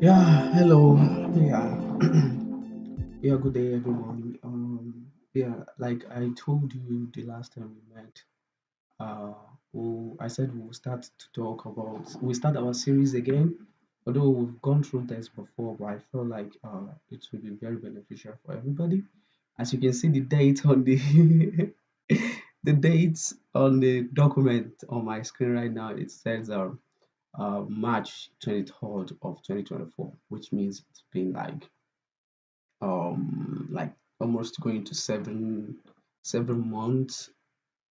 Yeah, hello. Yeah, yeah. Good day, everyone. Yeah, like I told you the last time we met, uh, I said we'll start to talk about. We start our series again. Although we've gone through this before, but I feel like it will be very beneficial for everybody. As you can see, the date on the the dates on the document on my screen right now, it says March 23rd of 2024, which means it's been like almost going to seven months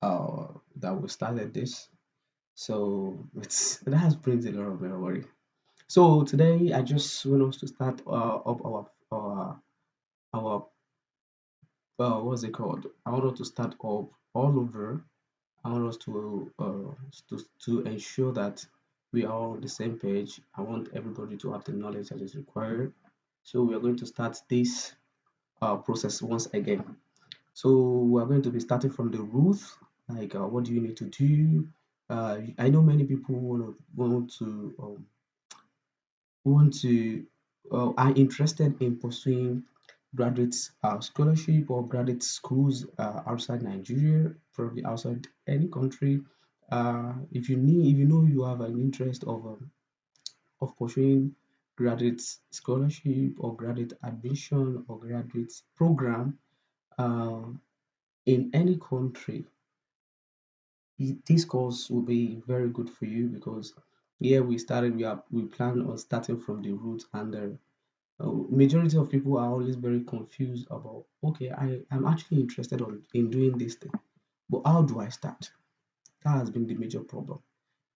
that we started this. So that has brings a lot of memory. So today I just want us to start up our what's it called? I want us to start up all over. I want us to ensure that we are all on the same page. I want everybody to have the knowledge that is required. So we are going to start this process once again. So we're going to be starting from the root, like what do you need to do? I know many people want to are interested in pursuing graduate scholarship or graduate schools outside Nigeria, probably outside any country. If you know you have an interest of pursuing graduate scholarship or graduate admission or graduate program uh, in any country, this course will be very good for you because here we plan on starting from the root, and the majority of people are always very confused about, okay, I'm actually interested in doing this thing, but how do I start? That has been the major problem.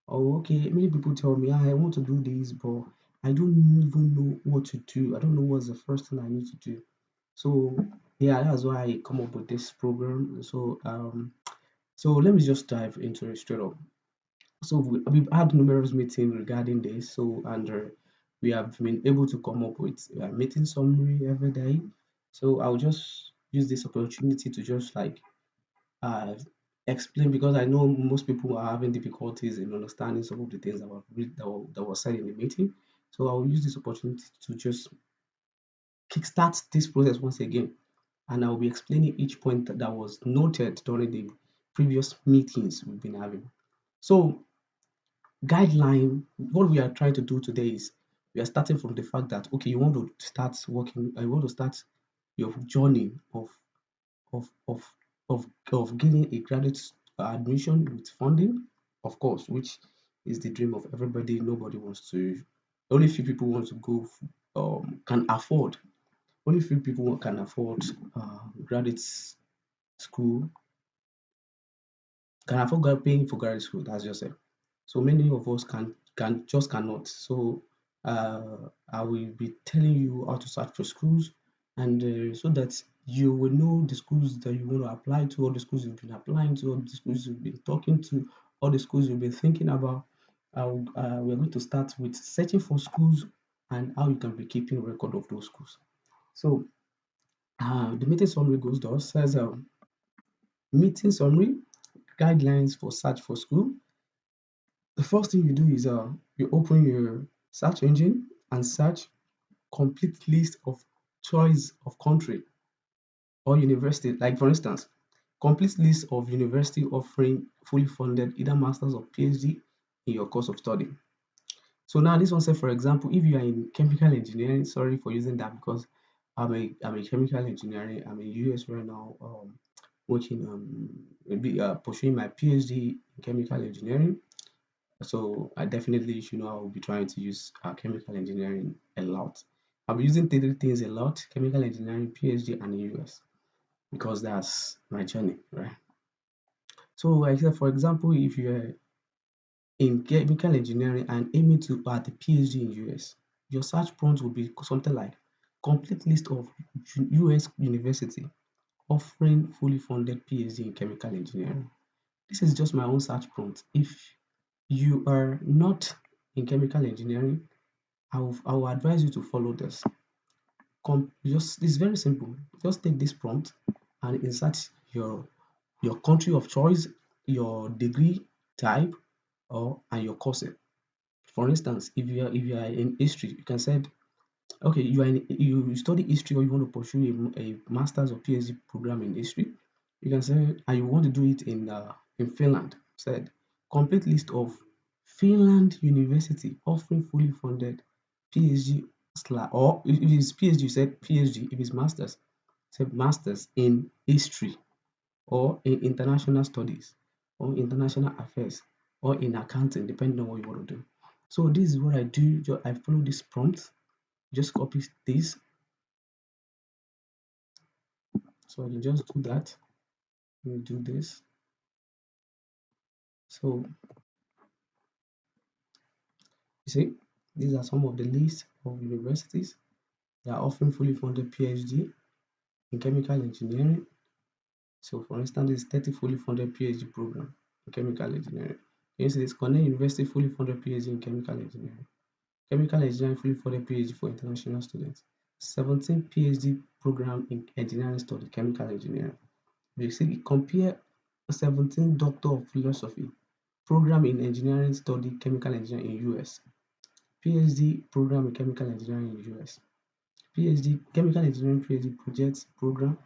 Oh, okay, many people tell me, "Ah, I want to do this, but I don't even know what to do. I don't know what's the first thing I need to do." So yeah, that's why I come up with this program. So let me just dive into it straight up. So we've had numerous meetings regarding this. So and we have been able to come up with a meeting summary every day. So I'll just use this opportunity to just uh, explain, because I know most people are having difficulties in understanding some of the things that was said in the meeting. So I'll use this opportunity to just kickstart this process once again, and I'll be explaining each point that was noted during the previous meetings we've been having. So guideline, what we are trying to do today is we are starting from the fact that, okay, you want to start working, you want to start your journey of of of gaining a graduate admission with funding, of course, which is the dream of everybody. Nobody wants to, only few people want to go can afford, only few people can afford graduate school, can afford paying for graduate school, that's just it. So many of us cannot. So I will be telling you how to search for schools, and so that you will know the schools that you want to apply to, all the schools you've been applying to, all the schools you've been talking to, all the schools you've been thinking about. We're going to start with searching for schools and how you can be keeping record of those schools. So the meeting summary goes thus, says meeting summary, guidelines for search for school. The first thing you do is you open your search engine and search complete list of choice of country or university. Like for instance, complete list of university offering fully funded either masters or PhD in your course of study. So now this one said, for example, if you are in chemical engineering, sorry for using that because I'm a chemical engineering. I'm in US right now, working pursuing my PhD in chemical engineering. So I definitely should know I will be trying to use chemical engineering a lot. I'll be using three things a lot: chemical engineering, PhD, and US, because that's my journey, right? So, like I said, for example, if you're in chemical engineering and aiming to at a PhD in US, your search prompt will be something like complete list of US university offering fully funded PhD in chemical engineering. This is just my own search prompt. If you are not in chemical engineering, I will advise you to follow this. Just it's very simple. Just take this prompt and insert your country of choice, your degree type, or and your course. For instance, if you are in history, you can say Okay, you study history or you want to pursue a master's or PhD program in history, you can say, and you want to do it in Finland. Said complete list of Finland university offering fully funded PhD slash, or if it's PhD, you said PhD. If it's masters, said masters in history or in international studies or international affairs or in accounting, depending on what you want to do. So this is what I do. I follow this prompt, just copy this. So I can just do that. Let me do this. So you see, these are some of the list of universities that are offering fully funded PhD in chemical engineering. So for instance, this is 30 fully funded PhD program in chemical engineering. You see this Cornell University fully funded PhD in chemical engineering. Chemical engineering fully funded PhD for international students. 17 PhD program in engineering study, chemical engineering. You see, compare 17 Doctor of Philosophy program in engineering study, chemical engineering in US. PhD program in chemical engineering in US. PhD chemical engineering PhD project program.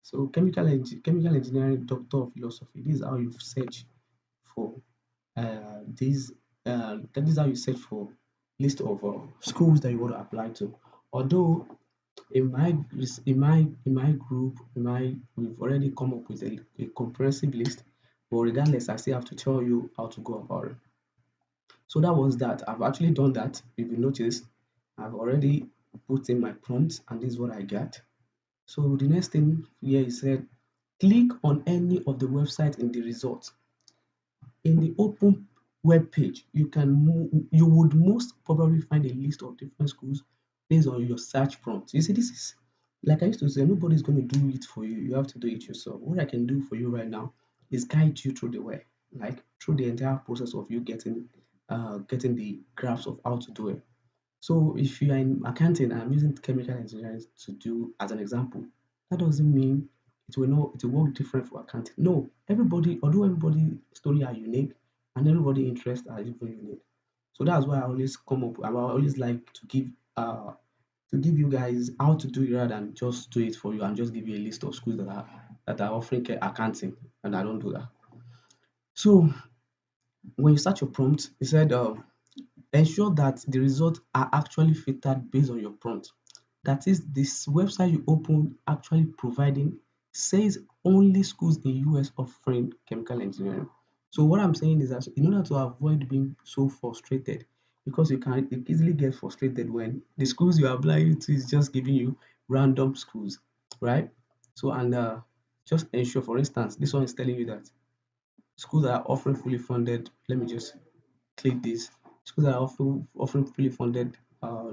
So chemical engineering Doctor of Philosophy. This is how you search for these. That is how you search for list of schools that you want to apply to. Although in my group, we've already come up with a comprehensive list, but regardless, I still have to tell you how to go about it. So that was that. I've actually done that. If you notice, I've already put in my prompts, and this is what I got. So the next thing here is said, click on any of the websites in the results. In the open web page, you would most probably find a list of different schools based on your search prompt. You see, this is like I used to say, nobody's going to do it for you. You have to do it yourself. What I can do for you right now is guide you through the way, like through the entire process of you getting the graphs of how to do it. So if you are in accounting and I'm using chemical engineering to do as an example, that doesn't mean it will work different for accounting. No, although everybody story are unique and everybody interests are even unique. So that's why I always I always like to give you guys how to do it rather than just do it for you and just give you a list of schools that are offering accounting, and I don't do that. So when you start your prompt, it said ensure that the results are actually filtered based on your prompt. That is, this website you open actually providing says only schools in US offering chemical engineering. So what I'm saying is that in order to avoid being so frustrated, because you easily get frustrated when the schools you're applying to is just giving you random schools, right? So and just ensure, for instance, this one is telling you that schools that are offering fully funded. Let me just click this. Schools that are offering fully funded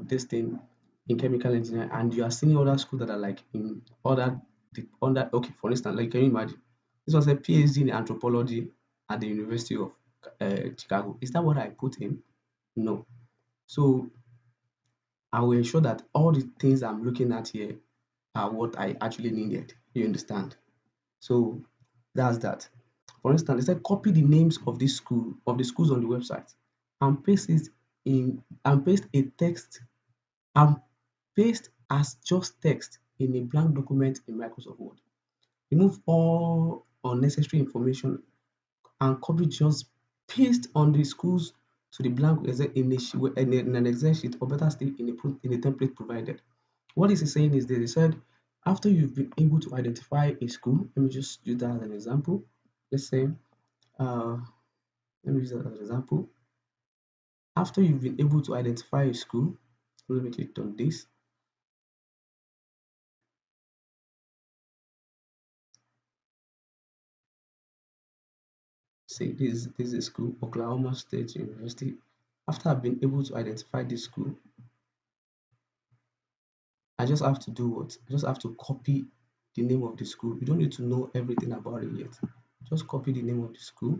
this thing in chemical engineering, and you are seeing other schools that are like in other okay, for instance, like can you imagine? This was a PhD in anthropology at the University of Chicago. Is that what I put in? No. So I will ensure that all the things I'm looking at here are what I actually needed. You understand? So that's that. For instance, they said copy the names of the schools on the website and paste a text and paste as just text in a blank document in Microsoft Word. Remove all unnecessary information and copy just paste on the schools to the blank in an Excel sheet, or better still in a template provided. What this is saying is that they said after you've been able to identify a school, let me just use that as an example. Let's say uh, let me use that as an example. After you've been able to identify a school, let me click on this. Say this is a school, Oklahoma State University. After I've been able to identify this school, I just have to do what? I just have to copy the name of the school. You don't need to know everything about it yet. Just copy the name of the school.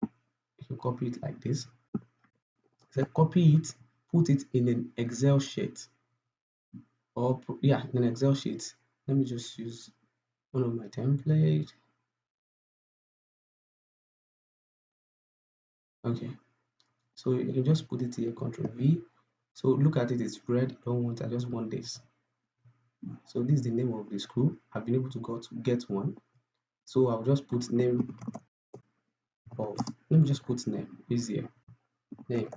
You can copy it like this. So copy it, put it in an Excel sheet, or yeah, in an Excel sheet. Let me just use one of my template. Okay. So you can just put it here, Control V. So look at it, it's red. Don't want, I just want this. So this is the name of the school. I've been able to get one. So I'll just put name of, let me just put name, easier, name.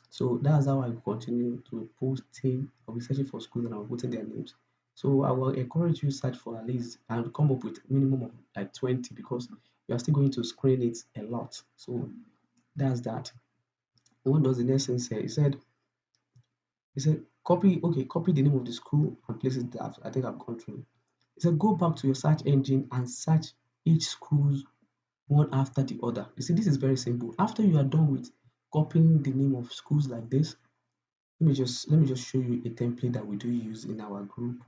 So that's how I continue to posting. I'll be searching for schools and I'll put in their names. So I will encourage you search for at least and come up with minimum of like 20 because you are still going to screen it a lot. So that's that. What does the next thing say? He said copy, okay, copy the name of the school and place it there. I think I've gone through. He said go back to your search engine and search each school's one after the other. You see, this is very simple. After you are done with copying the name of schools like this, let me just show you a template that we do use in our group.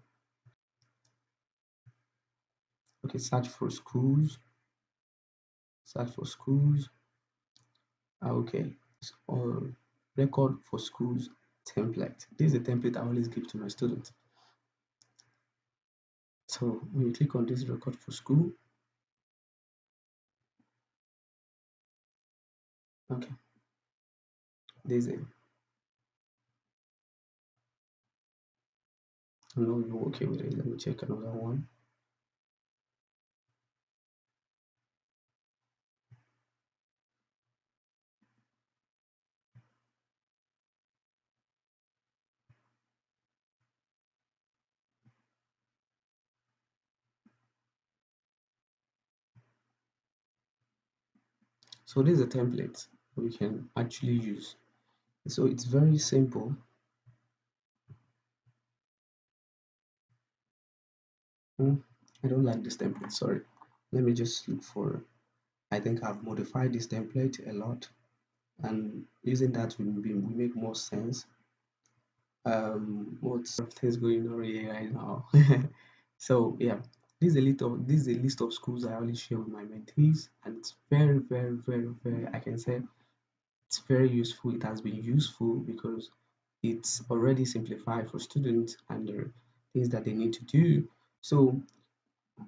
Okay, search for schools, search for schools. Okay, or record for schools template. This is a template I always give to my students. So when you click on this record for school, okay, there's a, I know you're okay with it. Let me check another one. So this is a template we can actually use. So it's very simple. I don't like this template, sorry. Let me just look for, I think I've modified this template a lot and using that will make more sense. What's things going on here right now? So yeah, this is a list of schools I always share with my mentees, and it's very, very, very, very, I can say it's very useful. It has been useful because it's already simplified for students and the things that they need to do. So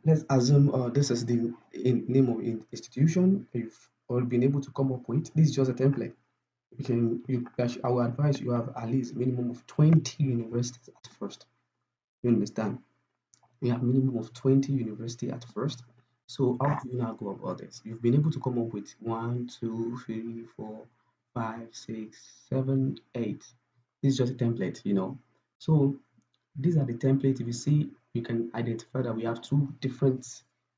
let's assume this is the name of institution you've all been able to come up with. This is just a template. I will advise you have at least minimum of 20 universities at first. You understand? You have minimum of 20 university at first. So how do you now go about this? You've been able to come up with 1, 2, 3, 4, 5, 6, 7, 8. This is just a template. So these are the templates. If you see, you can identify that we have two different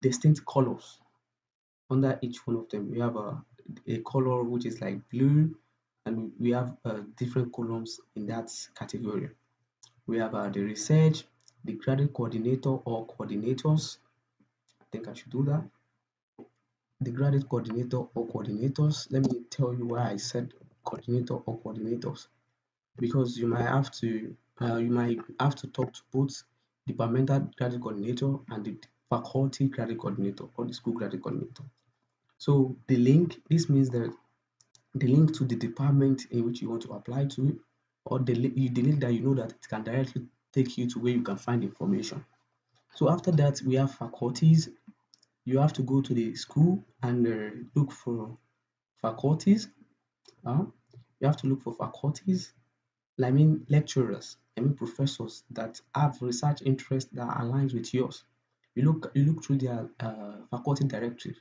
distinct colors under each one of them. We have a color which is like blue, and we have different columns in that category. We have the research, the graduate coordinator or coordinators. I think I should do that. The graduate coordinator or coordinators. Let me tell you why I said coordinator or coordinators, because you might have to talk to both departmental graduate coordinator and the faculty graduate coordinator or the school graduate coordinator. So the link, this means that the link to the department in which you want to apply to, or the link that you know that it can directly take you to where you can find information. So after that, we have faculties. You have to go to the school and look for faculties. Uh, you have to look for faculties. I mean lecturers. I mean professors that have research interest that aligns with yours. You look through their faculty directory.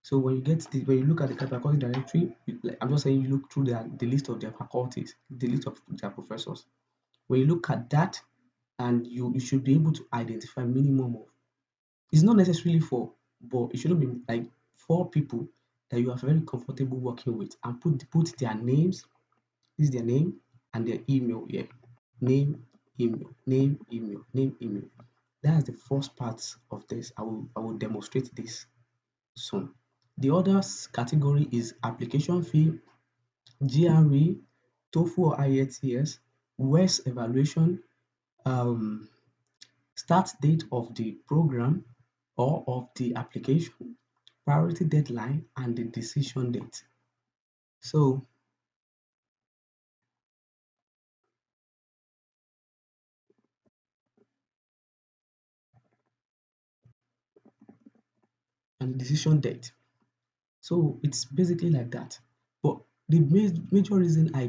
So when you look at the faculty directory, I'm just saying you look through the list of their faculties, the list of their professors. When you look at that, and you should be able to identify minimum of, it's not necessarily four, but it shouldn't be like four people that you are very comfortable working with, and put their names. This is their name and their email here. Name, email, name, email, name, email. That's the first part of this. I will demonstrate this soon. The other category is application fee, GRE, TOEFL or IELTS, WES evaluation, um, start date of the program or of the application, priority deadline, and the decision date. So, and decision date. So it's basically like that. But The major reason I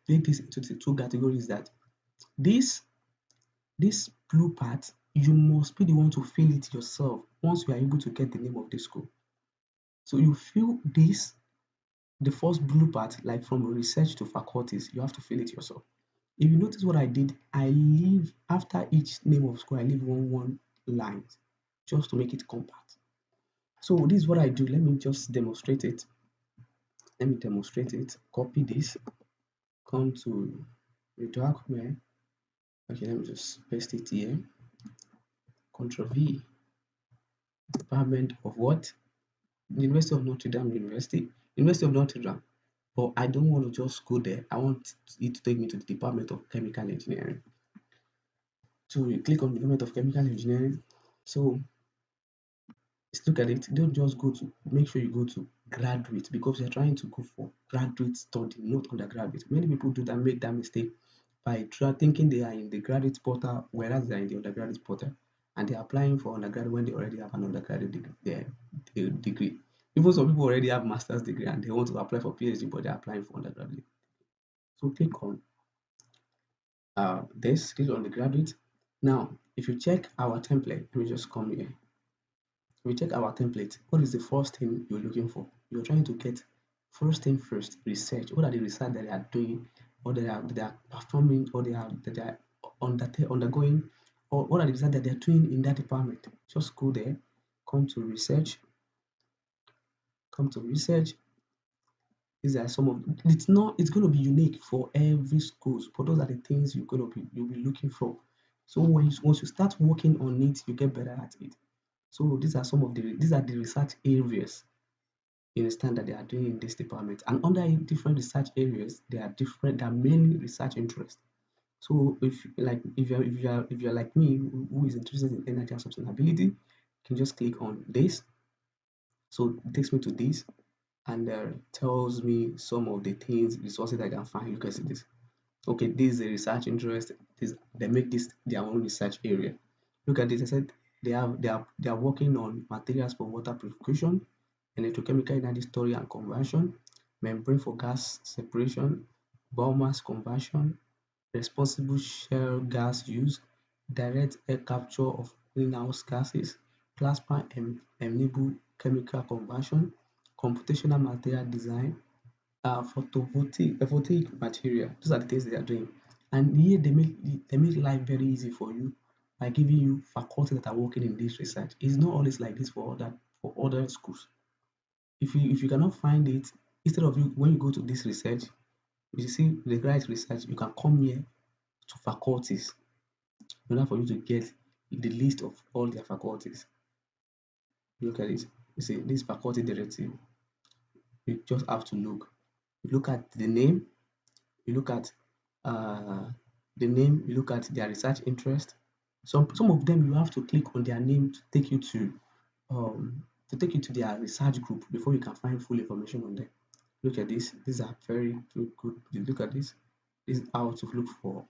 break this into the two categories is that this this blue part, you must be the one to fill it yourself once you are able to get the name of the school. So you fill this, the first blue part, like from research to faculties, you have to fill it yourself. If you notice what I did, I leave after each name of school, I leave one line just to make it compact. So this is what I do. Let me just demonstrate it. Let me demonstrate it. Copy this, come to the document. Okay, let me just paste it here. Control V. Department of what? University of Notre Dame University. University of Notre Dame. But I don't want to just go there. I want it to take me to the Department of Chemical Engineering. So you click on Department of Chemical Engineering. So let's look at it. Don't just go to, make sure you go to graduate, because you're trying to go for graduate study, not undergraduate. Many people do that, make that mistake by thinking they are in the graduate portal, whereas they are in the undergraduate portal, and they're applying for undergraduate when they already have an undergraduate degree. Even some people already have master's degree and they want to apply for PhD, but they're applying for undergraduate. So click on this, click on the graduate. Now, if you check our template, let me just come here. If we check our template, what is the first thing you're looking for? You're trying to get first thing first, research. What are the research that they are doing, or they are performing, or they are undergoing, or what are the research that they are doing in that department? Just go there, come to research, come to research. These are some of, it's going to be unique for every schools, but those are the things you'll be looking for. So once you start working on it, you get better at it. So these are the research areas you understand that they are doing in this department. And under different research areas, there are many research interests. So if you're like me, who is interested in energy and sustainability, you can just click on this. So it takes me to this and tells me some of the things, resources I can find. Look at this. Okay, this is a research interest. They make this their own research area. Look at this. I said they are working on materials for water purification, electrochemical energy storage and conversion, membrane for gas separation, biomass conversion, responsible shale gas use, direct air capture of greenhouse gases, plasma enable chemical conversion, computational material design, photovoltaic material. Those are the things they are doing. And here they make life very easy for you by giving you faculty that are working in this research. It's not always like this for other schools. If you cannot find it, instead of you when you go to this research, you see the right research, you can come here to faculties in order for you to get the list of all their faculties. Look at it. You see this faculty directive. You just have to look. You look at the name, you look at uh, you look at their research interest. Some of them you have to click on their name to take you to their research group before you can find full information on them. Look at this. These are very good. Look at this. This is how to look for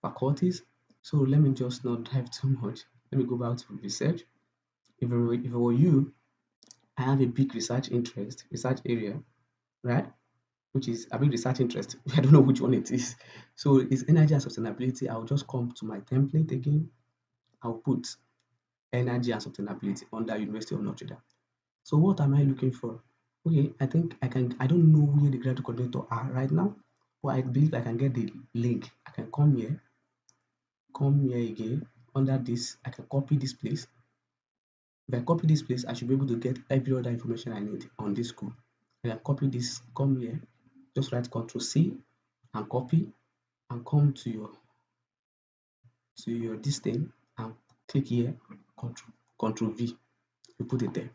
faculties. So let me just not dive too much. Let me go back to research. If it were you, I have a big research area, right? Which is a big research interest. I don't know which one it is. So it's energy and sustainability. I'll just come to my template again. I'll put energy and sustainability under University of Notre Dame. So what am I looking for? Okay, I think I don't know where the graduate coordinator are right now, but I believe I can get the link. I can come here again under this. I can copy this place. If I copy this place, I should be able to get every other information I need on this school. I can copy this, come here, just write Ctrl C and copy and come to your this thing and click here, Control V. You put it there.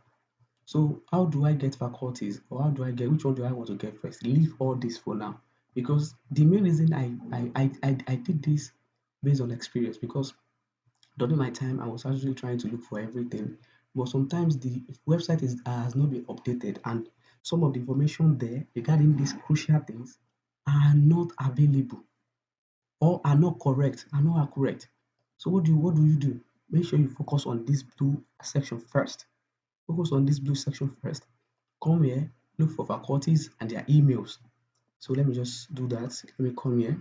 So how do I get faculties, or how do I get, which one do I want to get first? Leave all this for now, because the main reason I did this based on experience, because during my time I was actually trying to look for everything, but sometimes the website has not been updated, and some of the information there regarding these crucial things are not available, or are not correct, are not accurate. So what do you do? Make sure you focus on this blue section first. Focus on this blue section first. Come here, look for faculties and their emails. So let me just do that. Let me come here.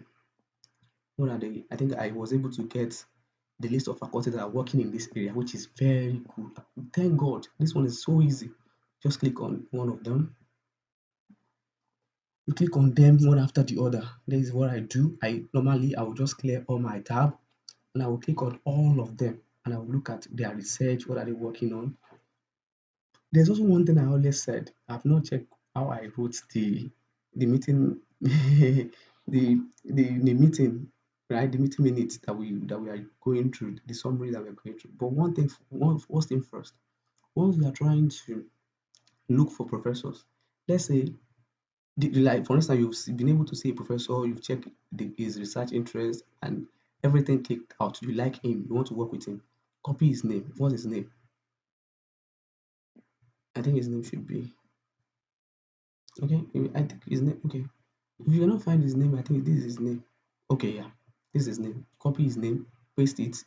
What are they? I think I was able to get the list of faculties that are working in this area, which is very good. Thank God. This one is so easy. Just click on one of them. You click on them one after the other. This is what I do. I will just clear all my tab and I will click on all of them and I will look at their research. What are they working on? There's also one thing I always said. I've not checked how I wrote the meeting the meeting, right? The meeting minutes that we are going through, the summary that we're going through. But one first thing first, once you are trying to look for professors, let's say like for instance, you've been able to see a professor, you've checked his research interest and everything clicked out. You like him, you want to work with him. Copy his name. What's his name? I think his name should be okay. I think his name. Okay, if you cannot find his name, I think this is his name. Okay, yeah, this is his name. Copy his name, paste it.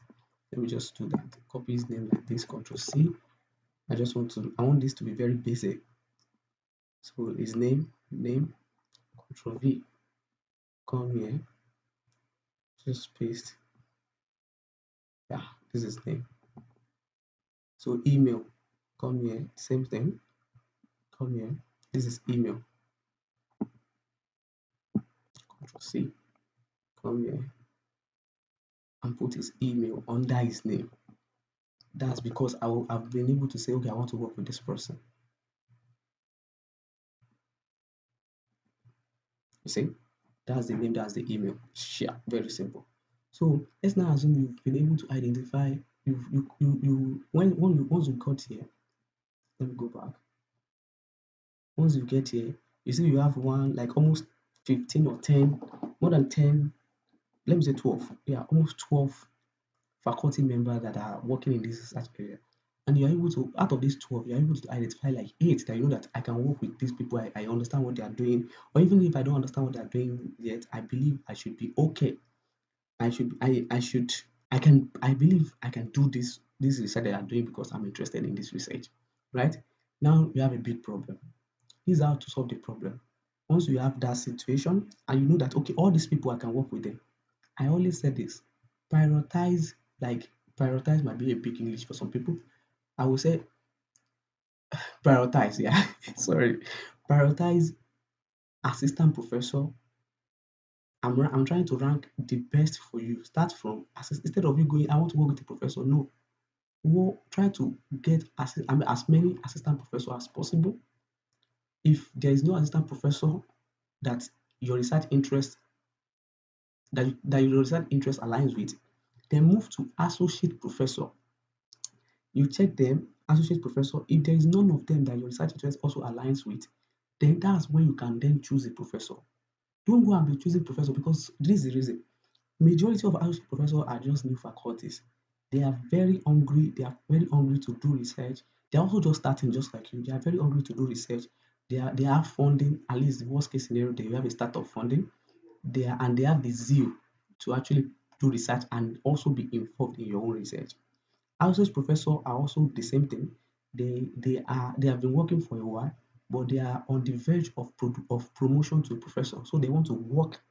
Let me just do that. Copy his name like this. Control C. I want this to be very basic. So his name. Control V. Come here. Just paste. Yeah, this is his name. So email. Come here. Same thing. Come here. This is email. Control C. Come here and put his email under his name. That's because I've been able to say, okay, I want to work with this person. You see, that's the name, that's the email. Yeah, very simple. So let's now assume you've been able to identify. Once you got here, let me go back. Once you get here, you see you have one like almost 15 or 10, more than 10. Let me say 12. Yeah, almost 12 faculty members that are working in this research area. And you're able to, out of these 12, you're able to identify like 8 that you know that I can work with these people, I understand what they are doing. Or even if I don't understand what they are doing yet, I believe I should be okay. I believe I can do this research that I'm doing because I'm interested in this research. Right? Now you have a big problem. This is how to solve the problem. Once you have that situation and you know that okay, all these people I can work with them. I always say this, prioritize, like prioritize might be a big English for some people. I will say prioritize, yeah. Sorry. Prioritize assistant professor. I'm trying to rank the best for you. Start from instead of you going, I want to work with the professor. No. Try to get as many assistant professor as possible. If there is no assistant professor that your research interest that your research interest aligns with, then move to associate professor. You check them, associate professor. If there is none of them that your research interest also aligns with, then that's when you can then choose a professor. Don't go and be choosing professor because this is the reason. Majority of associate professors are just new faculties. They are very hungry. They are very hungry to do research. They are also just starting, just like you. They are very hungry to do research. They have funding. At least the worst case scenario, they have a startup funding. They have the zeal to actually do research and also be involved in your own research. Associate professor are also the same thing. They have been working for a while, but they are on the verge of promotion to professor. So they want to work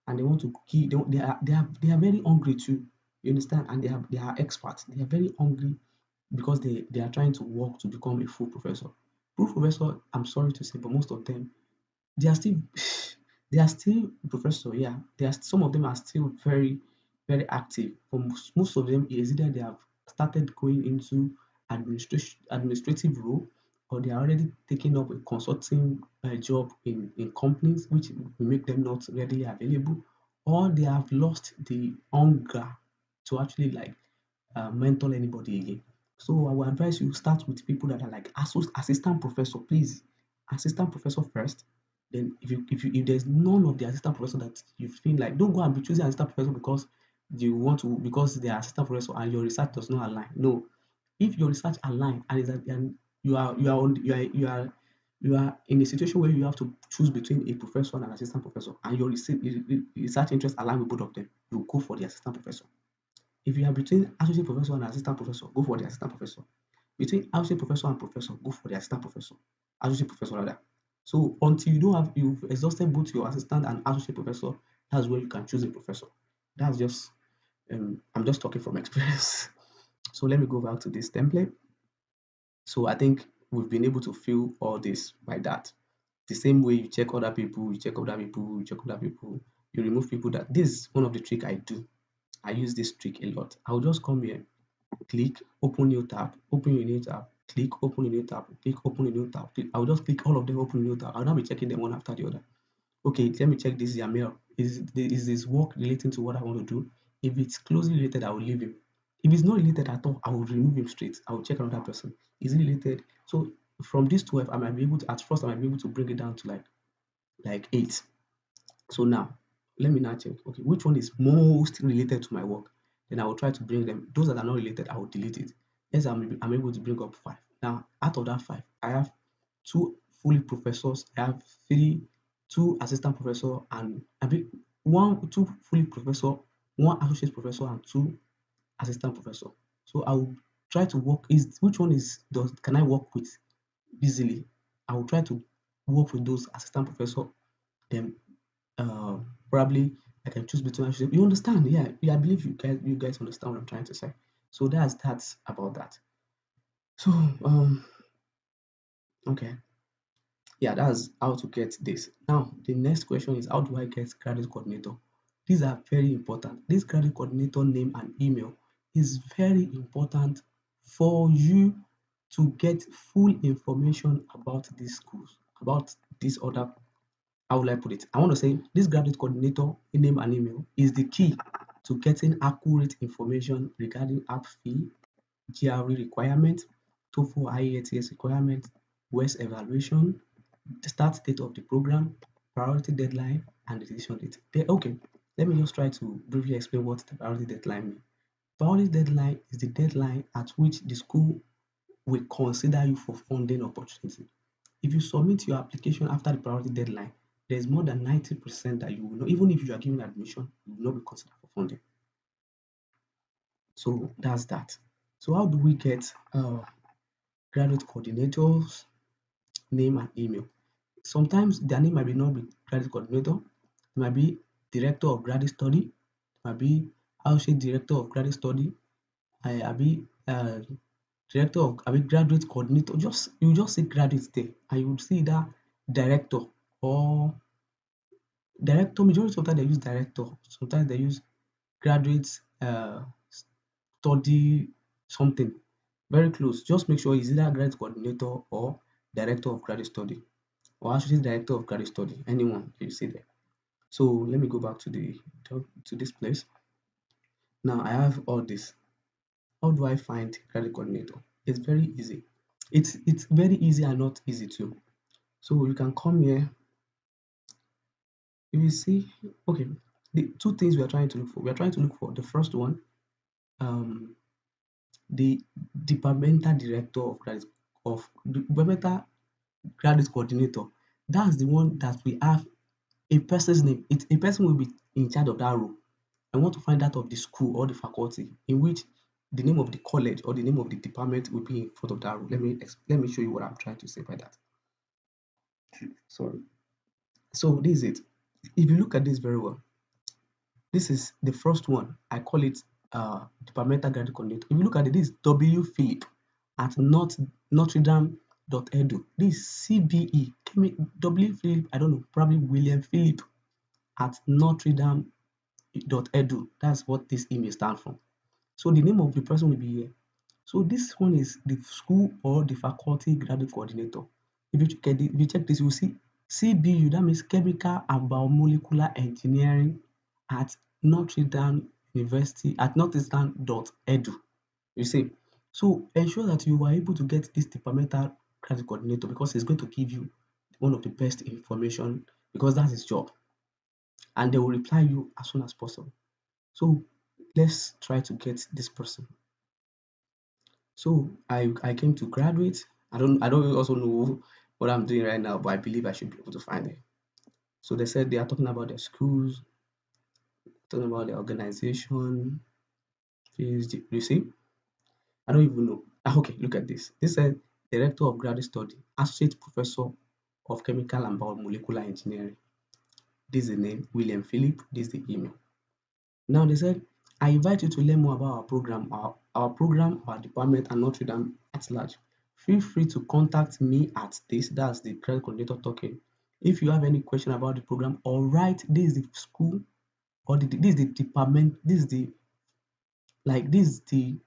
and they want to keep they are very hungry too. You understand? And they are experts. They are very hungry because they are trying to work to become a full professor. Full professor, I'm sorry to say, but most of them they are still they are still professor, yeah. Some of them are still very active. For most of them, it is either they have started going into administrative role or they are already taking up a consulting job in companies which will make them not readily available, or they have lost the hunger to actually like mentor anybody again. So I would advise you start with people that are like assistant professor, please. Assistant professor first. Then if there's none of the assistant professor that you feel like, don't go and be choosing assistant professor because they are assistant professor and your research does not align. No. If your research align and you are in a situation where you have to choose between a professor and an assistant professor and your research interest align with both of them, you go for the assistant professor. If you are between associate professor and assistant professor, go for the assistant professor. Between associate professor and professor, go for the assistant professor. Associate professor rather. So until you don't have you've exhausted both your assistant and associate professor, that's where you can choose a professor. That's just I'm just talking from experience. So let me go back to this template. So I think we've been able to fill all this by that. The same way you check other people, you check other people, you check other people, you remove people that this is one of the trick I do. I use this trick a lot. I'll just come here, click, open new tab, open your new tab, click, open a new tab, click, open a new tab. I'll just click all of them, open a new tab. I'll not be checking them one after the other. Okay, let me check this Yamil. Is this work relating to what I want to do? If it's closely related, I will leave him. If it's not related at all, I will remove him straight. I will check another person. Is it related? So from this 12, I might be able to at first I might be able to bring it down to like 8. So now let me now check. Okay, which one is most related to my work? Then I will try to bring them. Those that are not related, I will delete it. Yes, I'm able to bring up 5. Now out of that 5, I have two fully professors. I have two assistant professor, and I mean two fully professor, one associate professor, and two assistant professor. So I will try to work is which one is does can I work with easily. I will try to work with those assistant professor. Then uh, probably I can choose between associate. You understand? Yeah, yeah. I believe you guys understand what I'm trying to say. So that's about that. So okay. Yeah, that's how to get this. Now, the next question is how do I get graduate coordinator? These are very important. This graduate coordinator name and email is very important for you to get full information about these schools, about this other, how will I put it? I want to say this graduate coordinator name and email is the key to getting accurate information regarding app fee, GRE requirement, TOEFL IELTS requirement, WES evaluation, the start date of the program, priority deadline, and the decision date. Okay, let me just try to briefly explain what the priority deadline means. Priority deadline is the deadline at which the school will consider you for funding opportunity. If you submit your application after the priority deadline, there's more than 90% that you will not, even if you are given admission, you will not be considered for funding. So that's that. So how do we get graduate coordinators, name and email? Sometimes their name might be not be graduate coordinator, it might be director of graduate study, it might be associate director of graduate study, I be director of I be graduate coordinator. Just you just see graduate there, and you would see that director or director. Majority of the time they use director. Sometimes they use graduate study something very close. Just make sure it's either graduate coordinator or director of graduate study or associate director of graduate study. Anyone you see there. So let me go back to this place. Now I have all this. How do I find graduate coordinator? It's very easy. It's very easy and not easy too. So you can come here. You will see. Okay, the two things we are trying to look for. We are trying to look for the first one, um, the departmental director of departmental graduate coordinator. That's the one that we have a person's name. It's a person will be in charge of that role. I want to find out of the school or the faculty in which the name of the college or the name of the department will be in front of that role. Let me show you what I'm trying to say by that. Sorry. So this is it. If you look at this very well, this is the first one. I call it departmental graduate coordinator. If you look at it, this is W. Philip at Notre Dame edu. This is CBE. W. Philip, I don't know, probably William Philip at Notre Dame edu. That's what this email stands for. So the name of the person will be here. So this one is the school or the faculty graduate coordinator. If you check this, you will see CBU, that means Chemical and Biomolecular Engineering at Notre Dame University at northeastern.edu. You see, so ensure that you are able to get this departmental graduate coordinator because it's going to give you one of the best information because that's his job and they will reply you as soon as possible. So let's try to get this person. So I came to graduate. I don't also know what I'm doing right now, but I believe I should be able to find it. So they said they are talking about their schools, talking about the organization, PhD. You see, I don't even know. Okay, look at this. This said director of graduate study, associate professor of Chemical and Biomolecular Engineering. This is the name, William Philip. This is the email. Now they said, I invite you to learn more about our program, our department, and Notre Dame at large. Feel free to contact me at this. That's the credit coordinator talking. If you have any question about the program, or write, this is the school, or this is the department, this is the this is the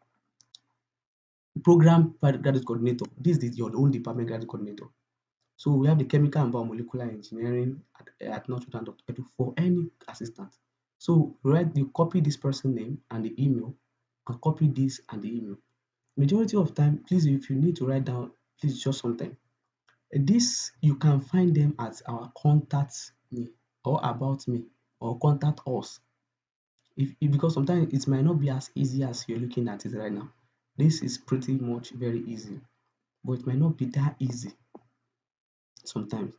program graduate coordinator. This is your own department graduate coordinator. So we have the chemical and biomolecular engineering at Notre Dame Dr. Edu for any assistant. So you copy this person name and the email, and copy this and the email. Majority of time, please, if you need to write down, please just something. This you can find them at our contact me or about me or contact us. Because sometimes it might not be as easy as you're looking at it right now. This is pretty much very easy, but it might not be that easy sometimes.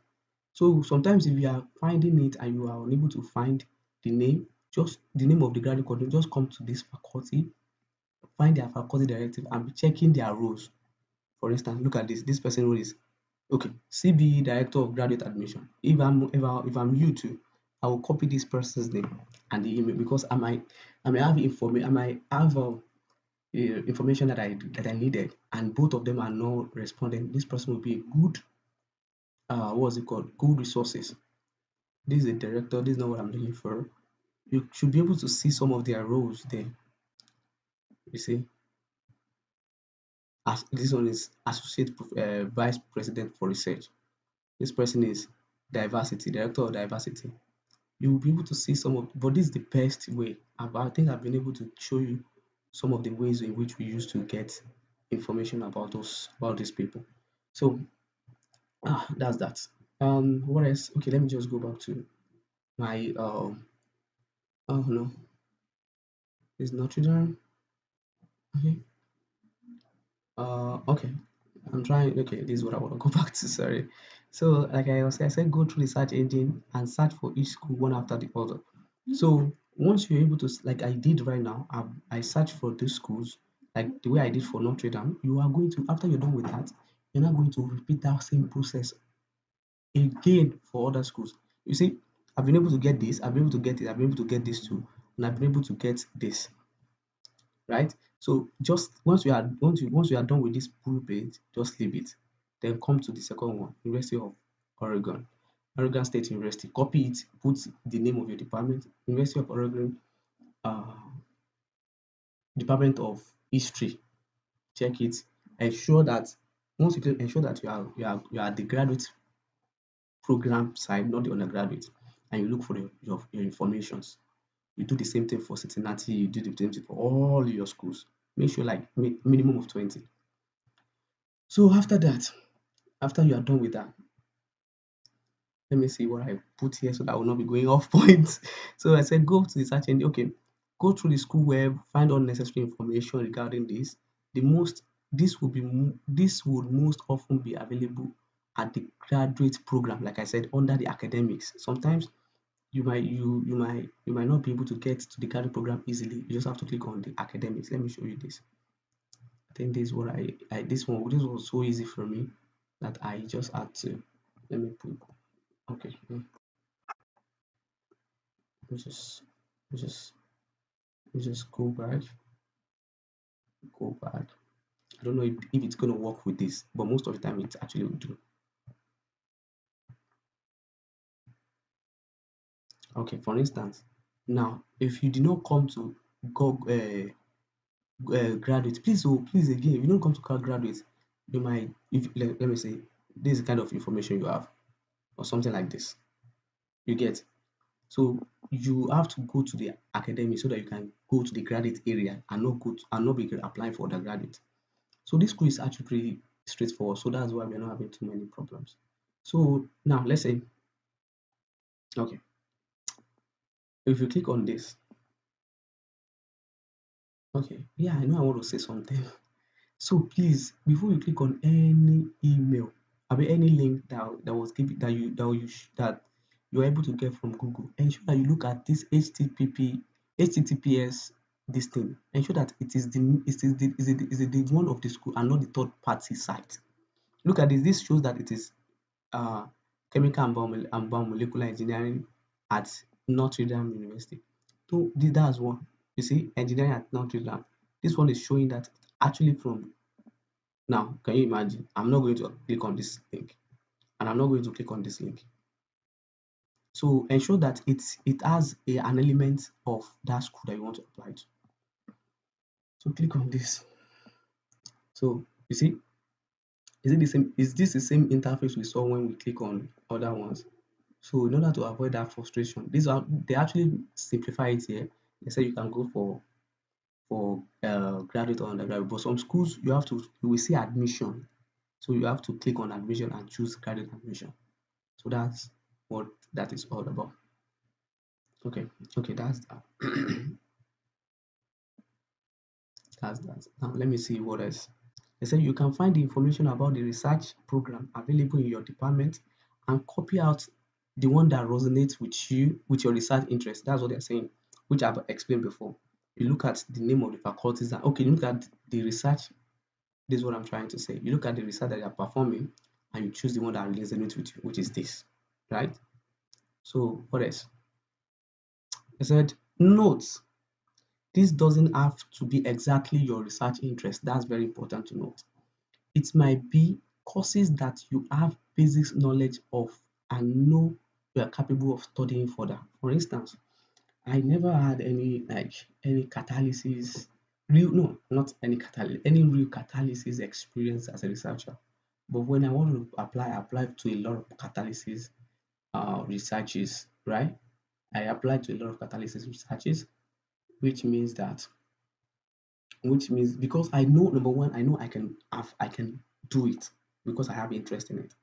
So sometimes if you are finding it and you are unable to find the name, just the name of the graduate coordinator, just come to this faculty, find their faculty directive and be checking their roles. For instance, look at this. This person role is okay, CBE Director of Graduate Admission. If I'm you too, I will copy this person's name and the email because I might have information that I needed and both of them are not responding. This person will be a good what's it called? Good resources. This is a director, this is not what I'm looking for. You should be able to see some of their roles there. You see, as this one is associate vice president for research. This person is diversity, director of diversity. You will be able to see some of, but this is the best way. I think I've been able to show you some of the ways in which we used to get information about these people. So that's that. What else? Okay, let me just go back to my oh no, it's Notre Dame. Okay. Okay. I'm trying. Okay, this is what I want to go back to. Sorry. So, like I said, go through the search engine and search for each school one after the other. So, once you're able to, like I did right now, I search for these schools, like the way I did for Notre Dame. You are going to, after you're done with that, you're not going to repeat that same process again for other schools. You see, I've been able to get this, I've been able to get it, I've been able to get this too, and I've been able to get this, right? So just once you are done with this blue page, just leave it. Then come to the second one, University of Oregon, Oregon State University. Copy it, put the name of your department, University of Oregon, uh, Department of History. Check it. Ensure that once you click, ensure that you are the graduate program side, not the undergraduate, and you look for your informations. You do the same thing for Cincinnati, you do the same thing for all your schools. Make sure like minimum of 20. So after that, after you are done with that, let me see what I put here so that I will not be going off point. So I said go to the search engine. Okay, go through the school web, find all necessary information regarding this. The most this would most often be available at the graduate program, like I said, under the academics. Sometimes you might not be able to get to the graduate program easily. You just have to click on the academics. Let me show you this. I think this is what this was so easy for me that I just had to let me put okay. We just we just we just go back. I don't know if it's gonna work with this, but most of the time it actually will do. Okay, for instance, now if you did not come to go graduate, please again, if you don't come to call graduate, you might if let me say this is the kind of information you have or something like this. You get. So you have to go to the academy so that you can go to the graduate area and not be applying for the graduate. So this school is actually pretty straightforward. So that's why we're not having too many problems. So now let's say, okay, if you click on this, okay, yeah, I know I want to say something. So please, before you click on any email, I mean any link that was given that you're able to get from Google, ensure that you look at this HTTPS this thing. Ensure that it is the one of the school and not the third party site. Look at this. This shows that it is chemical and biomolecular engineering at Notre Dame University. So that's one. You see, engineering at Notre Dame. This one is showing that actually from now, can you imagine? I'm not going to click on this link, and I'm not going to click on this link. So ensure that it has an element of that school that you want to apply to. So click on this. So you see, is it the same? Is this the same interface we saw when we click on other ones? So in order to avoid that frustration, they actually simplify it here. They say you can go for graduate or undergraduate, but some schools you will see admission. So you have to click on admission and choose graduate admission. So that's what that is all about. Okay, okay, that's that. That's that. Now let me see what else. They say you can find the information about the research program available in your department and copy out the one that resonates with you, with your research interest. That's what they're saying, which I've explained before. You look at the name of the faculties and okay, you look at the research. This is what I'm trying to say. You look at the research that you're performing and you choose the one that resonates with you, which is this, right? So what else? I said notes. This doesn't have to be exactly your research interest. That's very important to note. It might be courses that you have basic knowledge of and know you are capable of studying further. For instance, I never had any catalysis, real no, not any catalysis, any real catalysis experience as a researcher. But when I want to apply, I apply to a lot of catalysis researches, right? I applied to a lot of catalysis researches, which means that which means because I know number one, I know I can do it because I have interest in it.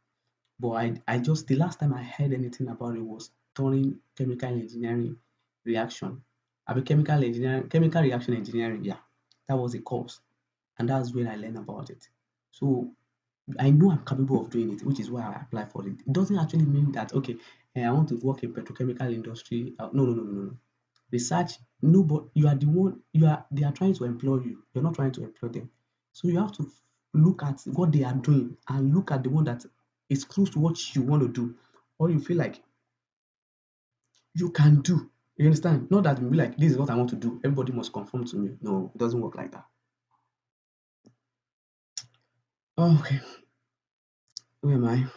But I just the last time I heard anything about it was during chemical engineering reaction. I mean chemical reaction engineering, yeah. That was a course. And that's when I learned about it. So I know I'm capable of doing it, which is why I apply for it. It doesn't actually mean that okay, I want to work in petrochemical industry. No, no, no, no, no. Research, no, but you are the one they are trying to employ you. You're not trying to employ them. So you have to look at what they are doing and look at the one that is close to what you want to do or you feel like you can do. You understand? Not that you be like, this is what I want to do. Everybody must conform to me. No, it doesn't work like that. Oh, okay. Where am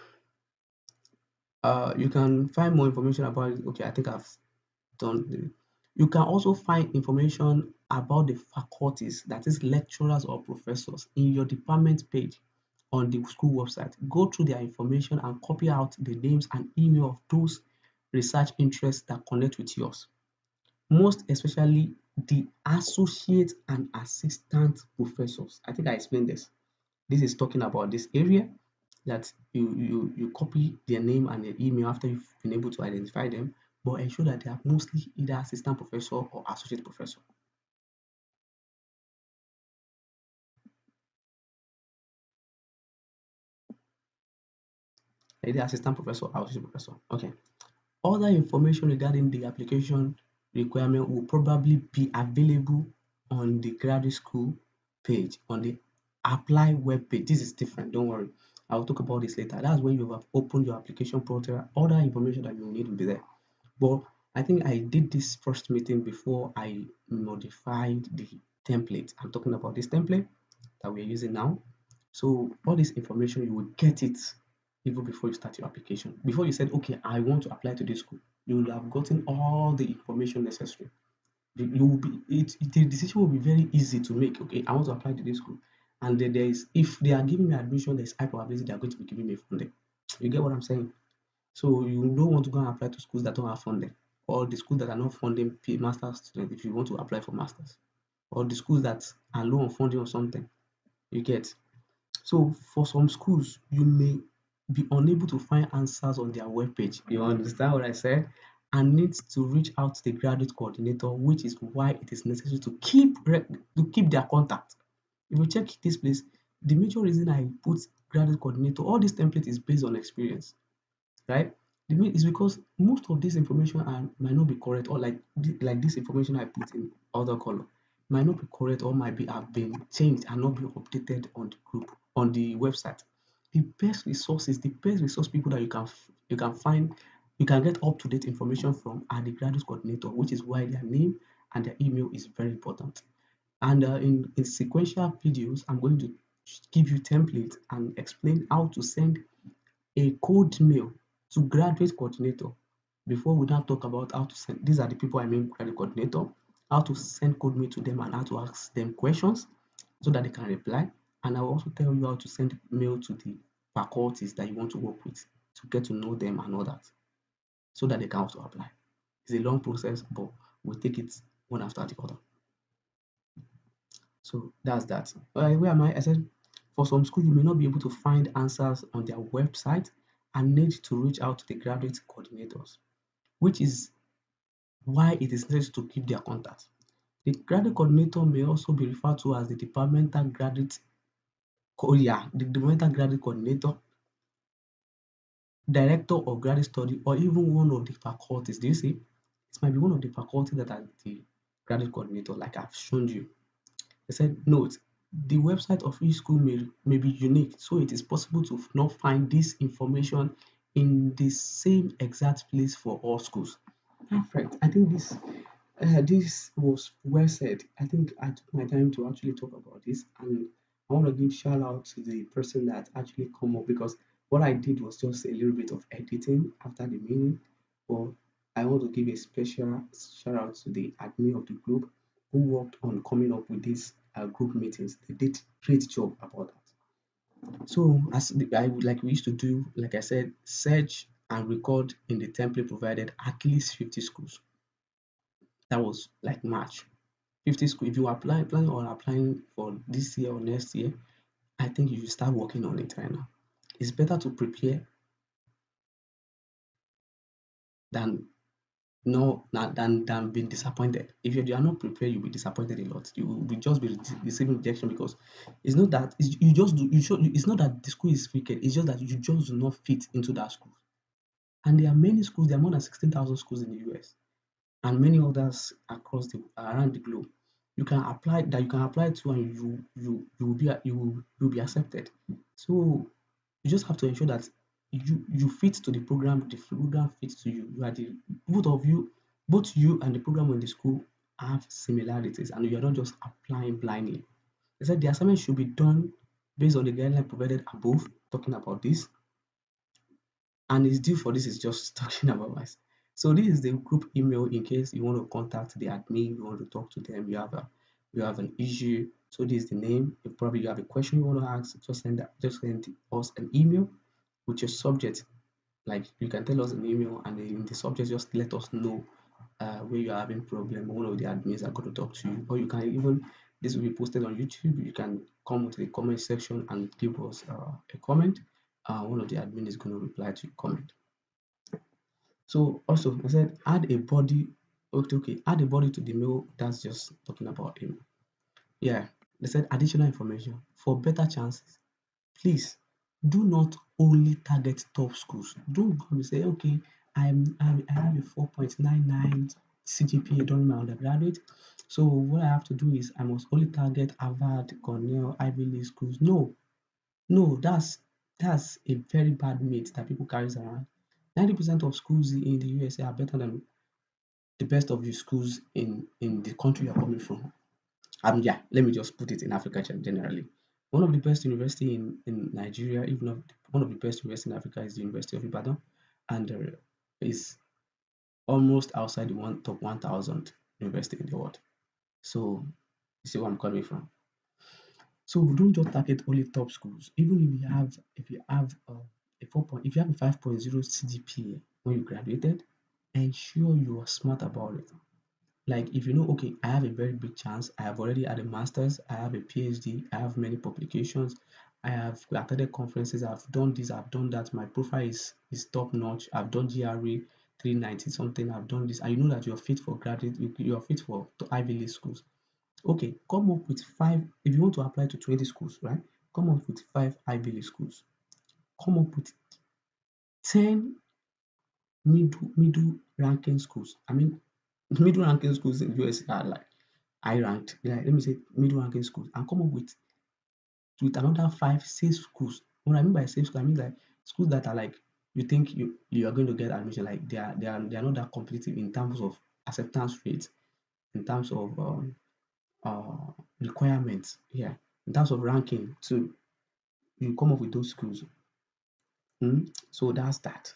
I? You can find more information about it. Okay, I think I've done the you can also find information about the faculties, that is lecturers or professors, in your department page on the school website. Go through their information and copy out the names and email of those research interests that connect with yours. Most especially the associate and assistant professors. I think I explained this. This is talking about this area that you copy their name and their email after you've been able to identify them, but ensure that they are mostly either assistant professor or associate professor. Either assistant professor or associate professor. Okay. Other information regarding the application requirement will probably be available on the graduate school page, on the apply web page. This is different, don't worry. I'll talk about this later. That's when you have opened your application portal. Other information that you need will be there. But I think I did this first meeting before I modified the template. I'm talking about this template that we're using now. So all this information, you will get it even before you start your application. Before you said, okay, I want to apply to this school, you will have gotten all the information necessary. You will be the decision will be very easy to make. Okay, I want to apply to this school. And then there is if they are giving me admission, there's high probability they are going to be giving me funding. You get what I'm saying? So you don't want to go and apply to schools that don't have funding, or the schools that are not funding master's students if you want to apply for masters, or the schools that are low on funding or something. You get. So for some schools, you may be unable to find answers on their webpage. You understand what I said? And need to reach out to the graduate coordinator, which is why it is necessary to keep their contact. If you check this place, the major reason I put graduate coordinator, all this template is based on experience, right? The main is because most of this information might not be correct, or like this information I put in other color might not be correct or might be have been changed and not be updated on the group on the website. the best resources, the best resource people that you can find, you can get up to date information from are the graduate coordinator, which is why their name and their email is very important. And in sequential videos, I'm going to give you templates and explain how to send a cold mail to graduate coordinator. Before we now talk about how to send, these are the people I mean graduate coordinator, how to send cold mail to them and how to ask them questions so that they can reply. And I will also tell you how to send mail to the faculties that you want to work with to get to know them and all that so that they can also apply. It's a long process, but we'll take it one after the other. So that's that. Where am I? I said for some schools, you may not be able to find answers on their website and need to reach out to the graduate coordinators, which is why it is necessary to keep their contact. The graduate coordinator may also be referred to as the departmental graduate, yeah, the departmental graduate coordinator, director of graduate study, or even one of the faculties. Do you see? It might be one of the faculties that are the graduate coordinator, like I've shown you. I said, note, the website of each school may be unique, so it is possible to not find this information in the same exact place for all schools. Perfect. I think this was well said. I think I took my time to actually talk about this, and I want to give shout out to the person that actually come up because what I did was just a little bit of editing after the meeting. But I want to give a special shout out to the admin of the group who worked on coming up with these group meetings. They did great job about that. So as I would like we used to do, like I said, search and record in the template provided at least 50 schools. That was like March. 50 school. If you apply planning on applying for this year or next year, I think you should start working on it right now. It's better to prepare than no than being disappointed. If you are not prepared, you'll be disappointed a lot. You will just be receiving rejection because it's not that you just do you show it's not that the school is wicked, it's just that you just do not fit into that school. And there are many schools, there are more than 16,000 schools in the US and many others across the around the globe. You can apply to and you will be you'll be accepted. So you just have to ensure that you fit to the program fits to you. You are the both of you, both you and the program in the school have similarities and you are not just applying blindly. They said the assignment should be done based on the guideline provided above, talking about this, and it's due for this is just talking about us. So this is the group email in case you want to contact the admin, you want to talk to them, you have an issue. So this is the name. If probably you have a question you want to ask, just send us an email with your subject. Like you can tell us an email and in the subject just let us know where you're having problem. One of the admins are going to talk to you, or you can even this will be posted on YouTube. You can come to the comment section and give us a comment. One of the admin is going to reply to your comment. So also I said add a body. Okay, add a body to the mail. That's just talking about him. Yeah, they said additional information for better chances. Please do not only target top schools. Don't come and say, okay, I have a 4.99 CGPA during my undergraduate. So what I have to do is I must only target Harvard, Cornell, Ivy League schools. No, no, that's a very bad myth that people carry around. 90% of schools in the USA are better than the best of the schools in the country you're coming from. Yeah, let me just put it in Africa generally. One of the best university in Nigeria, if not one of the best university in Africa, is the University of Ibadan, and is almost outside the top 1,000 university in the world. So you see where I'm coming from. So don't just target only top schools. Even if you have a 4 point, if you have a 5.0 CGPA when you graduated, ensure you are smart about it. Like if you know, okay, I have a very big chance, I have already had a master's, I have a PhD, I have many publications, I have attended conferences, I've done this, I've done that, my profile is top notch, I've done GRE 390 something, I've done this, and you know that you're fit for graduate, you're fit for Ivy League schools. Okay, come up with five, if you want to apply to 20 schools, right? Come up with five Ivy League schools. Come up with 10 middle ranking schools. I mean, middle ranking schools in US are like high ranked, like let me say middle ranking schools, and come up with another five, six schools What I mean by safe school, I mean like schools that are like you think you are going to get admission, like they are not that competitive in terms of acceptance rates, in terms of uh requirements, yeah, in terms of ranking too. You come up with those schools. So that's that.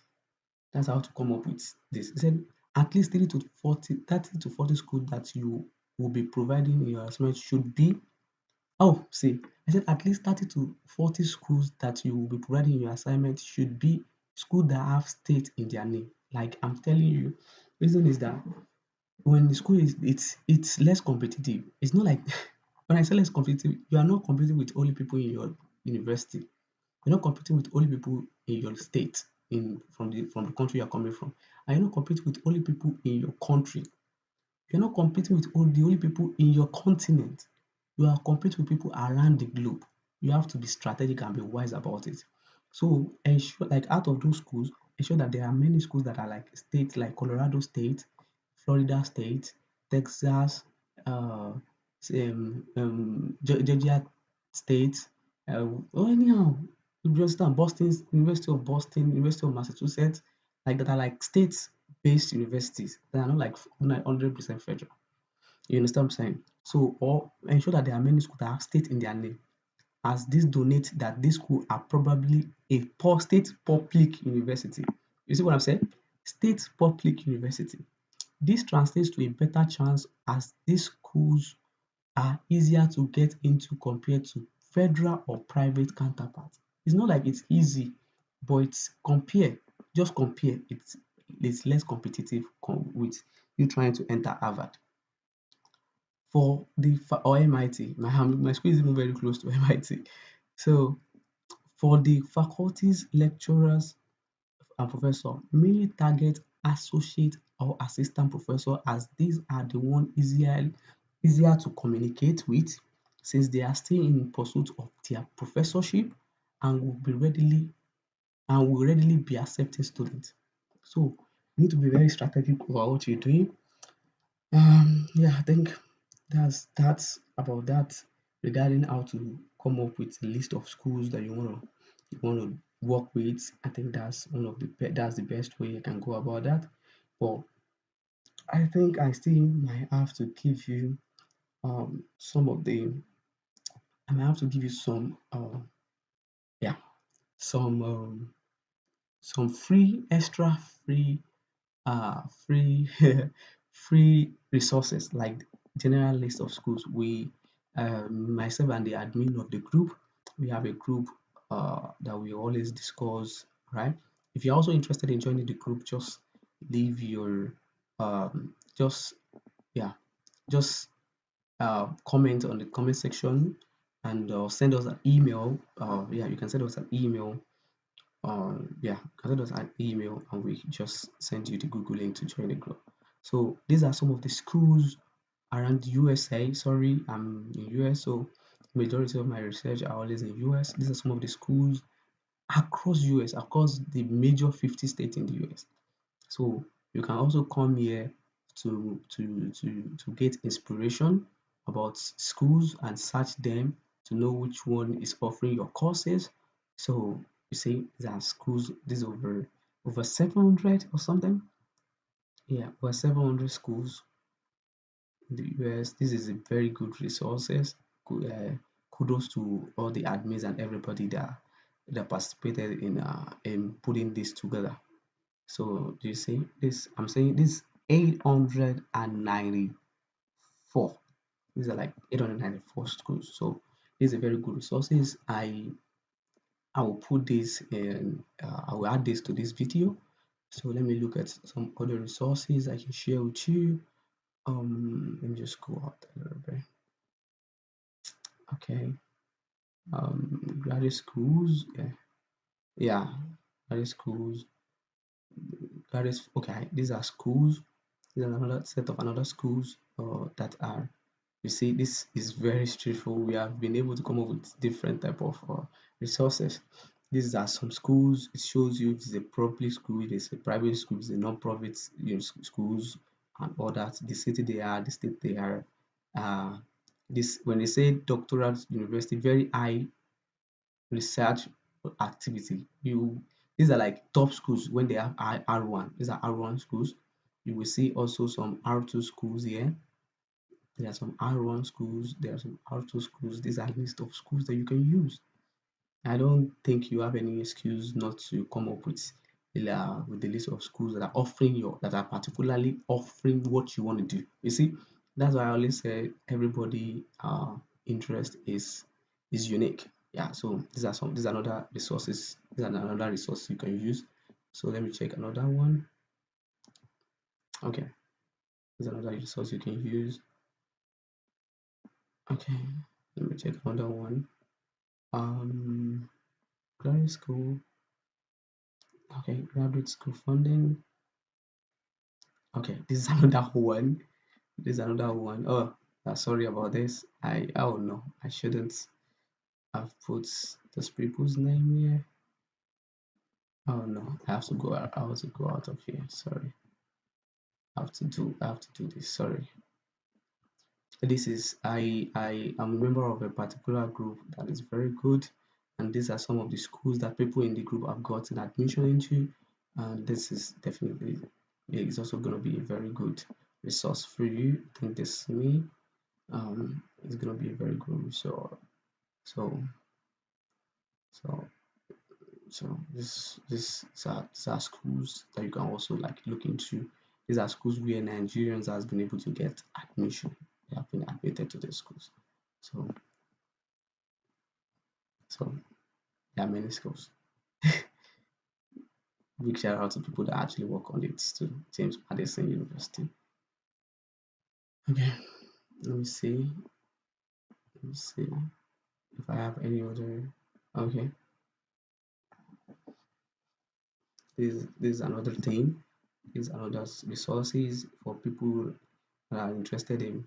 That's how to come up with this. He said at least 30 to 40 schools that you will be providing in your assignment should be. Oh, see, I said at least 30 to 40 schools that you will be providing in your assignment should be schools that have state in their name. Like I'm telling you, reason is that when the school is it's less competitive. It's not like when I say less competitive, you are not competing with only people in your university. You're not competing with only people in your state, in from the country you're coming from. And you're not competing with only people in your country. You're not competing with the only people in your continent. You are competing with people around the globe. You have to be strategic and be wise about it. So ensure, like out of those schools, ensure that there are many schools that are like states like Colorado State, Florida State, Texas, Georgia State, or anyhow, University of Boston, University of Massachusetts, like that are like state-based universities that are not like 100% federal. You understand what I'm saying? So, or ensure that there are many schools that have state in their name, as this donate that these schools are probably a state public university. You see what I'm saying? State public university. This translates to a better chance as these schools are easier to get into compared to federal or private counterparts. It's not like it's easy, but it's compare, just compare. It's less competitive with you trying to enter Harvard. For the or MIT, my school is even very close to MIT. So for the faculties, lecturers, and professor, mainly target associate or assistant professor as these are the one easier to communicate with since they are still in pursuit of their professorship and will readily be accepting students. So you need to be very strategic about what you're doing. Yeah, I think that's about that regarding how to come up with a list of schools that you want to work with. I think that's that's the best way you can go about that. But I think I still might have to give you some of the I might have to give you some yeah some free extra free free resources like general list of schools. We myself and the admin of the group, we have a group that we always discuss, right? If you're also interested in joining the group, just leave your just yeah just comment on the comment section and send us an email. Yeah, you can send us an email. Yeah, you can send us an email and we just send you the Google link to join the group. So these are some of the schools around USA. Sorry, I'm in US, so majority of my research are always in US. These are some of the schools across US, across the major 50 states in the US. So you can also come here to get inspiration about schools and search them to know which one is offering your courses. So you see there are schools, this over 700 or something. Yeah, over 700 schools in the US. This is a very good resources. Kudos to all the admins and everybody that participated in putting this together. So do you see this? I'm saying this 894. These are like 894 schools. So these are very good resources. I will put this in. I will add this to this video. So let me look at some other resources I can share with you. Let me just go out a little bit. Okay. Graduate schools. Yeah. Graduate schools. Graduate. Okay. These are schools. These are another set of another schools that are. You see, this is very straightforward. We have been able to come up with different type of resources. These are some schools. It shows you if it's a public school, it's a private school, it's a non-profit schools, and all that. The city they are, the state they are. This when they say doctoral university, very high research activity. These are like top schools when they have R1. These are R1 schools. You will see also some R2 schools here. There are some R1 schools, there are some R2 schools. These are a list of schools that you can use. I don't think you have any excuse not to come up with the list of schools that are that are particularly offering what you want to do. You see, that's why I always say everybody interest is unique. Yeah, so these are another resources. These are another resource you can use. So let me check another one. Okay, there's another resource you can use. Okay, let me check another one. Graduate school. Okay, graduate school funding. Okay, this is another one. This is another one. Oh, sorry about this. Oh no, I shouldn't have put those people's name here. Oh no, I have to go out. I have to go out of here. Sorry. I have to do this. Sorry. This is I am a member of a particular group that is very good, and these are some of the schools that people in the group have gotten admission into, and this is definitely it's also going to be a very good resource for you. I think this me it's going to be a very good resource. So so these are schools that you can also like look into. These are schools where Nigerians has been able to get admission. They have been admitted to the schools. So so there are many schools. Big shout out to people that actually work on it to James Madison University. Okay, let me see. Let me see if I have any other. Okay, this is another thing. This is another resources for people that are interested in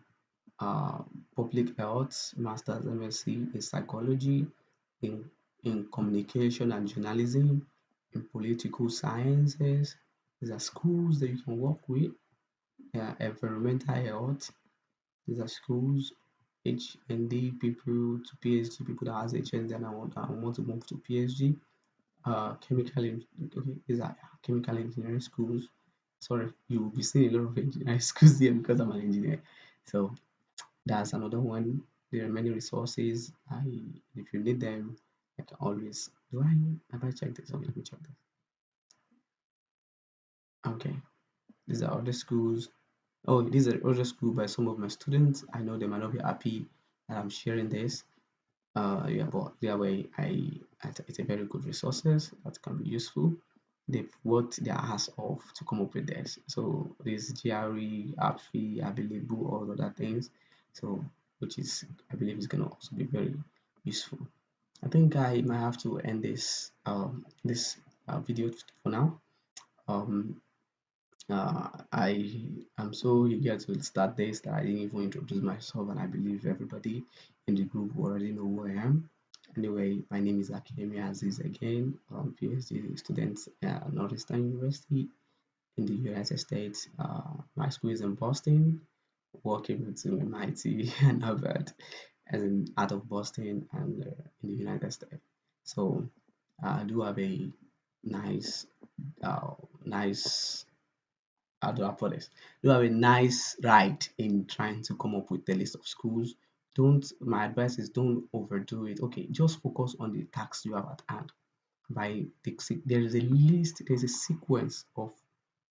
uh, public health, master's MSc in psychology, in communication and journalism, in political sciences. These are schools that you can work with. Environmental health. These are schools. HND people to PhD people that has HND and I want to move to PhD. Okay, these are chemical engineering schools. Sorry, you will be seeing a lot of engineering schools here because I'm an engineer. So that's another one. There are many resources. If you need them, I can always have I checked this? Okay, let me check this. Okay, these are other schools. Oh, these are other schools by some of my students. I know they might not be happy that I'm sharing this. Yeah, but the way it's a very good resources that can be useful. They've worked their ass off to come up with this. So this GRE, AppFi, available, all other things. So which is I believe is gonna also be very useful. I think I might have to end this video for now. Um, I am so eager to start this that I didn't even introduce myself, and I believe everybody in the group already know who I am. Anyway, my name is Akemi Aziz again, PhD student at Northeastern University in the United States. My school is in Boston, working with MIT and Harvard, as in out of Boston and in the United States. So I do have a nice, nice how do I put this? You have a nice ride in trying to come up with the list of schools. Don't, my advice is don't overdo it. Okay, just focus on the tasks you have at hand. There is a list, there's a sequence of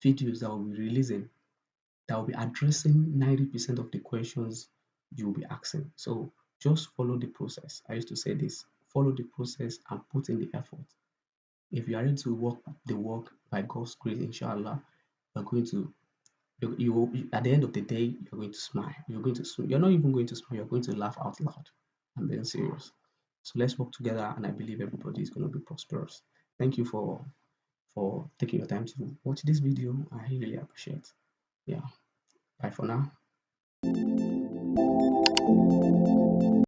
videos that will be releasing that will be addressing 90% of the questions you'll be asking. So just follow the process. I used to say this, follow the process and put in the effort. If you are ready to work the work by God's grace, inshallah, you're going to at the end of the day you're going to smile, you're not even going to smile, you're going to laugh out loud. I'm being serious. So let's work together, and I believe everybody is going to be prosperous. Thank you for taking your time to watch this video. I really appreciate. Yeah, bye for now.